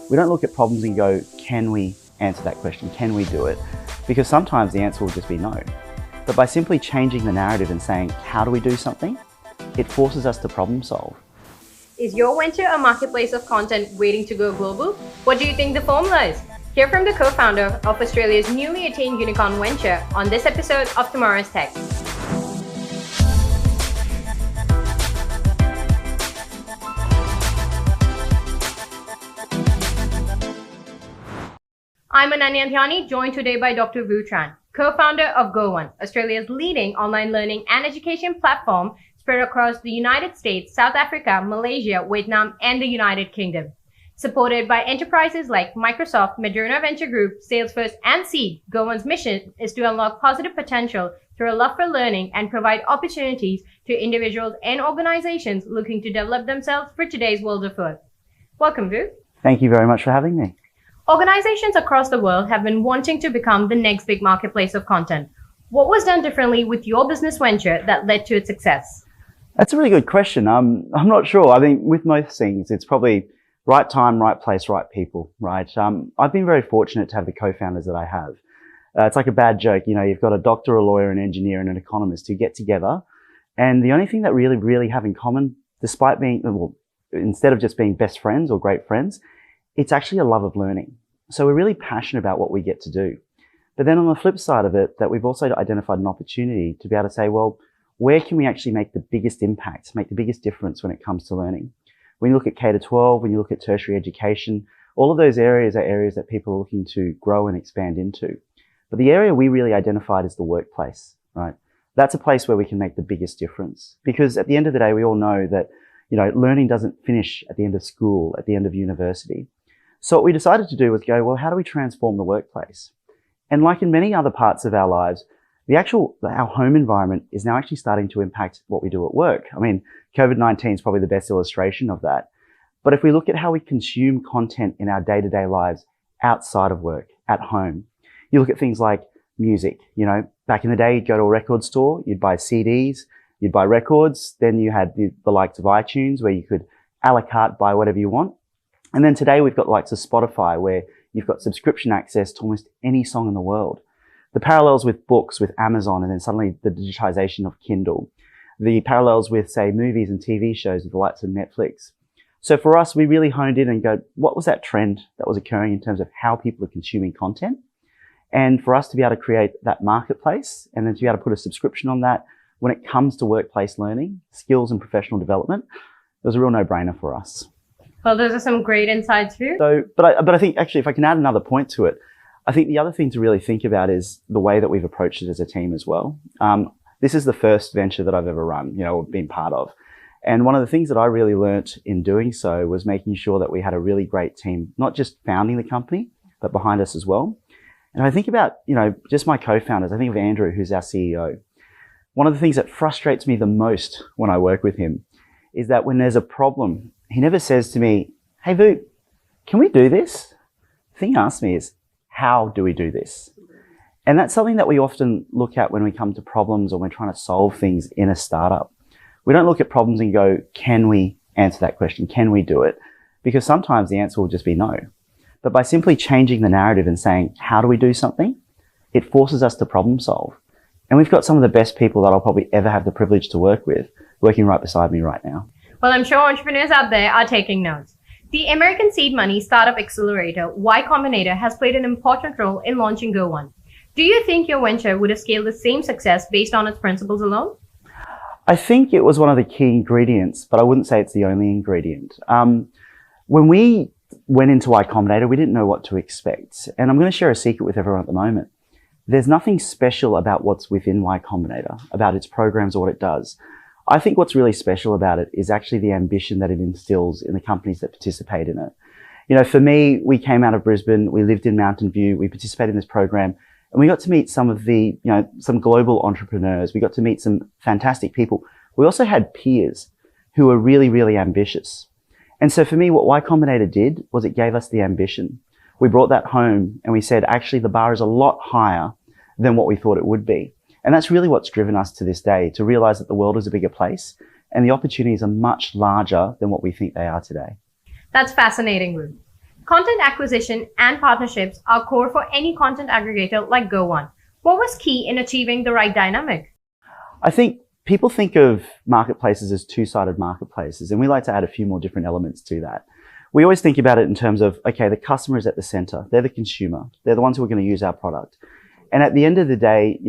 We don't look at problems and go, can we answer that question? Can we do it? Because sometimes the answer will just be no. But by simply changing the narrative and saying, how do we do something? It forces us to problem solve. Is your venture a marketplace of content waiting to go global? What do you think the formula is? Hear from the co-founder of Australia's newly attained unicorn venture on this episode of Tomorrow's Tech. I'm Ananya Dhyani, joined today by Dr. Vu Tran, co-founder of Go1, Australia's leading online learning and education platform spread across the United States, South Africa, Malaysia, Vietnam, and the United Kingdom. Supported by enterprises like Microsoft, Moderna Venture Group, Salesforce, and Seed, Go1's mission is to unlock positive potential through a love for learning and provide opportunities to individuals and organizations looking to develop themselves for today's world of work. Welcome, Vu. Thank you very much for having me. Organizations across the world have been wanting to become the next big marketplace of content. What was done differently with your business venture that led to its success? That's a really good question. I'm not sure. I think with most things, it's probably right time, right place, right people, right? I've been very fortunate to have the co-founders that I have. It's like a bad joke. You know, you've got a doctor, a lawyer, an engineer, and an economist who get together. And the only thing that really have in common, despite being, well, instead of just being best friends or great friends, it's actually a love of learning. So we're really passionate about what we get to do. But then on the flip side of it, that we've also identified an opportunity to be able to say, well, where can we actually make the biggest impact, make the biggest difference when it comes to learning? When you look at K-12, when you look at tertiary education, all of those areas are areas that people are looking to grow and expand into. But the area we really identified is the workplace, right? That's a place where we can make the biggest difference. Because at the end of the day, we all know that, you know, learning doesn't finish at the end of school, at the end of university. So what we decided to do was go, well, how do we transform the workplace? And like in many other parts of our lives, our home environment is now actually starting to impact what we do at work. I mean, COVID-19 is probably the best illustration of that. But if we look at how we consume content in our day-to-day lives outside of work, at home, you look at things like music. You know, back in the day, you'd go to a record store, you'd buy CDs, you'd buy records. Then you had the likes of iTunes where you could a la carte buy whatever you want. And then today we've got the likes of Spotify where you've got subscription access to almost any song in the world. The parallels with books, with Amazon, and then suddenly the digitization of Kindle. The parallels with, say, movies and TV shows with the likes of Netflix. So for us, we really honed in and go, what was that trend that was occurring in terms of how people are consuming content? And for us to be able to create that marketplace and then to be able to put a subscription on that when it comes to workplace learning, skills and professional development, it was a real no-brainer for us. Well, those are some great insights, Vu. So, but I think actually, if I can add another point to it, I think the other thing to really think about is the way that we've approached it as a team as well. This is the first venture that I've ever run, you know, or been part of. And one of the things that I really learnt in doing so was making sure that we had a really great team, not just founding the company, but behind us as well. And I think about, you know, just my co-founders. I think of Andrew, who's our CEO. One of the things that frustrates me the most when I work with him is that when there's a problem, he never says to me, hey, Vu, can we do this? The thing he asks me is, how do we do this? And that's something that we often look at when we come to problems or when we're trying to solve things in a startup. We don't look at problems and go, can we answer that question? Can we do it? Because sometimes the answer will just be no. But by simply changing the narrative and saying, how do we do something? It forces us to problem solve. And we've got some of the best people that I'll probably ever have the privilege to work with, working right beside me right now. Well, I'm sure entrepreneurs out there are taking notes. The American seed money startup accelerator, Y Combinator, has played an important role in launching Go1. Do you think your venture would have scaled the same success based on its principles alone? I think it was one of the key ingredients, but I wouldn't say it's the only ingredient. When we went into Y Combinator, we didn't know what to expect. And I'm going to share a secret with everyone at the moment. There's nothing special about what's within Y Combinator, about its programs or what it does. I think what's really special about it is actually the ambition that it instills in the companies that participate in it. You know, for me, we came out of Brisbane, we lived in Mountain View, we participated in this program, and we got to meet some of the, you know, some global entrepreneurs. We got to meet some fantastic people. We also had peers who were really ambitious. And so for me, what Y Combinator did was it gave us the ambition. We brought that home and we said, actually, the bar is a lot higher than what we thought it would be. And that's really what's driven us to this day, to realize that the world is a bigger place and the opportunities are much larger than what we think they are today. That's fascinating, Vu. Content acquisition and partnerships are core for any content aggregator like GoOne. What was key in achieving the right dynamic? I think people think of marketplaces as two-sided marketplaces, and we like to add a few more different elements to that. We always think about it in terms of, okay, the customer is at the center. They're the consumer. They're the ones who are going to use our product. And at the end of the day,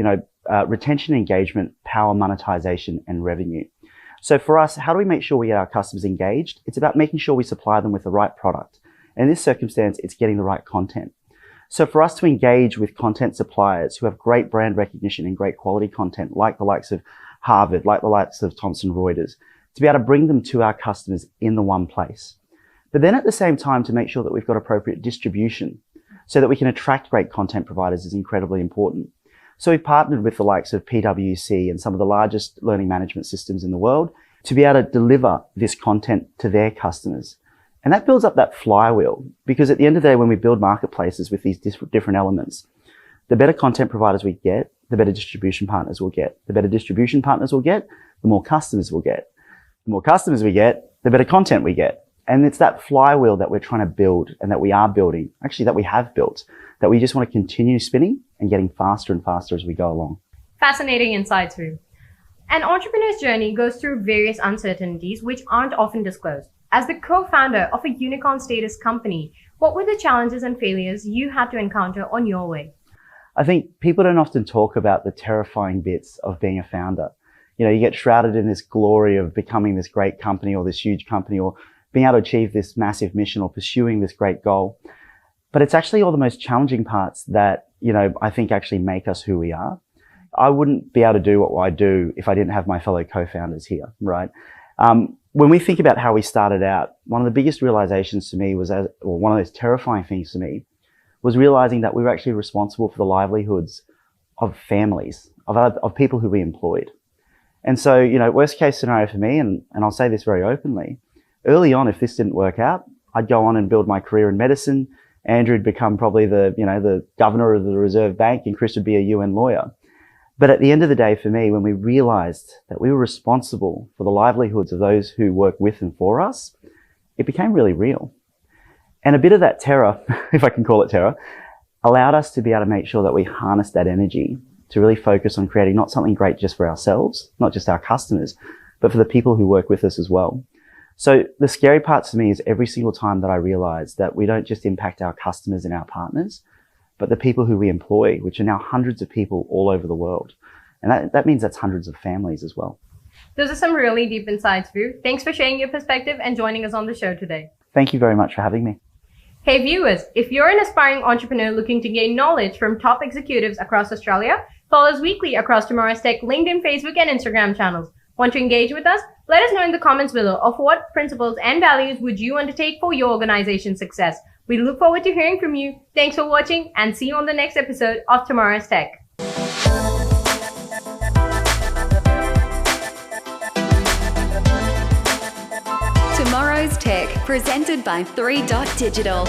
retention, engagement, power, monetization, and revenue. So for us, how do we make sure we get our customers engaged? It's about making sure we supply them with the right product. In this circumstance, it's getting the right content. So for us to engage with content suppliers who have great brand recognition and great quality content, like the likes of Harvard, like the likes of Thomson Reuters, to be able to bring them to our customers in the one place. But then at the same time, to make sure that we've got appropriate distribution so that we can attract great content providers is incredibly important. So we've partnered with the likes of PwC and some of the largest learning management systems in the world to be able to deliver this content to their customers. And that builds up that flywheel, because at the end of the day, when we build marketplaces with these different elements, the better content providers we get, the better distribution partners we'll get. The better distribution partners we'll get, the more customers we'll get. The more customers we get, the better content we get. And it's that flywheel that we're trying to build and that we are building, actually that we have built, that we just want to continue spinning and getting faster and faster as we go along. Fascinating insights, Vu. An entrepreneur's journey goes through various uncertainties which aren't often disclosed. As the co-founder of a unicorn status company, what were the challenges and failures you had to encounter on your way? I think people don't often talk about the terrifying bits of being a founder. You get shrouded in this glory of becoming this great company or this huge company or being able to achieve this massive mission or pursuing this great goal. But it's actually all the most challenging parts that, I think actually make us who we are. I wouldn't be able to do what I do if I didn't have my fellow co-founders here, right? When we think about how we started out, one of the biggest realizations to me was, one of those terrifying things to me, was realizing that we were actually responsible for the livelihoods of families, of people who we employed. And so, worst case scenario for me, and I'll say this very openly, early on, if this didn't work out, I'd go on and build my career in medicine. Andrew would become probably the governor of the Reserve Bank, and Chris would be a UN lawyer. But at the end of the day, for me, when we realized that we were responsible for the livelihoods of those who work with and for us, it became really real. And a bit of that terror, if I can call it terror, allowed us to be able to make sure that we harness that energy to really focus on creating not something great just for ourselves, not just our customers, but for the people who work with us as well. So the scary part to me is every single time that I realize that we don't just impact our customers and our partners, but the people who we employ, which are now hundreds of people all over the world. And that means that's hundreds of families as well. Those are some really deep insights, Vu. Thanks for sharing your perspective and joining us on the show today. Thank you very much for having me. Hey viewers, if you're an aspiring entrepreneur looking to gain knowledge from top executives across Australia, follow us weekly across Tomorrow's Tech LinkedIn, Facebook, and Instagram channels. Want to engage with us? Let us know in the comments below of what principles and values would you undertake for your organization's success. We look forward to hearing from you. Thanks for watching and see you on the next episode of Tomorrow's Tech. Tomorrow's Tech, presented by 3 Dot Digital.